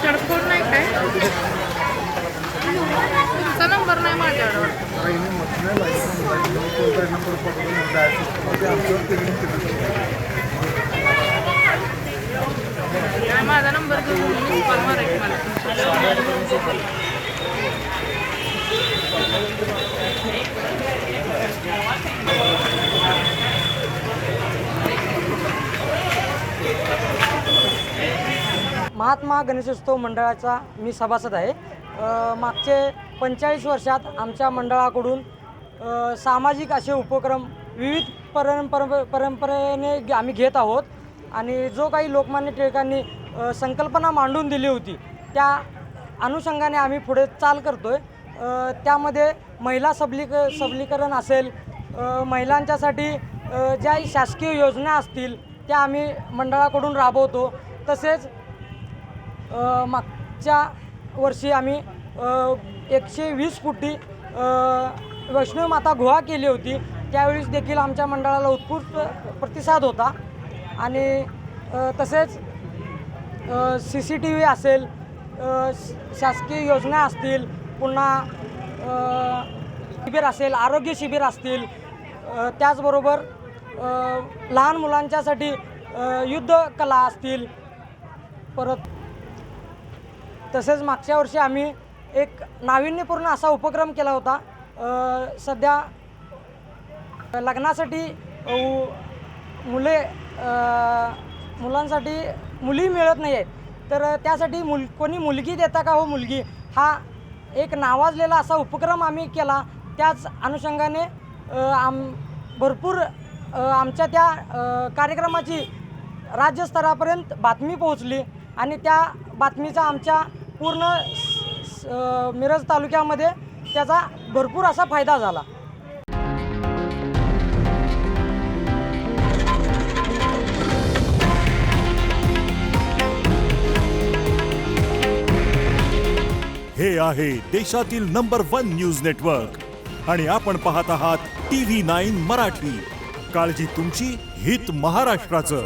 चडकोड नाही काय तुमचा नंबर नाही माझ्याकडे माझा नंबर घेऊन कॉल मारायची मला महात्मा गणेशोत्सव मंडळाचा मी सभासद आहे। मागचे 45 वर्षात आमच्या मंडळाकडून सामाजिक असे उपक्रम विविध परंपरेने आम्ही घेत आहोत आणि जो काही लोकमान्य टिळकांनी संकल्पना मांडून दिली होती त्या अनुषंगाने आम्ही पुढे चाल करतोय। त्यामध्ये महिला सबलीकरण असेल, महिलांच्यासाठी ज्या शासकीय योजना असतील त्या आम्ही मंडळाकडून राबवतो। तसेच मागच्या वर्षी आम्ही 120 कोटी वैष्णव माता गुहा केली होती, त्यावेळेस देखील आमच्या मंडळाला उत्स्फूर्त प्रतिसाद होता। आणि तसेच CCTV असेल, शासकीय योजना असतील, पुन्हा शिबिर असेल, आरोग्य शिबिर असतील, त्याचबरोबर लहान मुलांच्यासाठी युद्ध कला असतील। परत तसेच मागच्या वर्षी आम्ही एक नाविन्यपूर्ण असा उपक्रम केला होता। सध्या लग्नासाठी मुलांसाठी मुली मिळत नाही आहेत, तर त्यासाठी कोणी मुलगी देता का हो मुलगी, हा एक नावाजलेला असा उपक्रम आम्ही केला। त्याच अनुषंगाने भरपूर आमच्या त्या कार्यक्रमाची राज्यस्तरापर्यंत बातमी पोहोचली आणि त्या बातमीचा आमच्या पूर्ण मिरज तालुक्यामध्ये त्याचा भरपूर असा फायदा झाला। हे आहे देशातील नंबर 1 न्यूज नेटवर्क आणि आपण पाहत आहात TV9 मराठी। काळजी तुमची, हित महाराष्ट्राचं।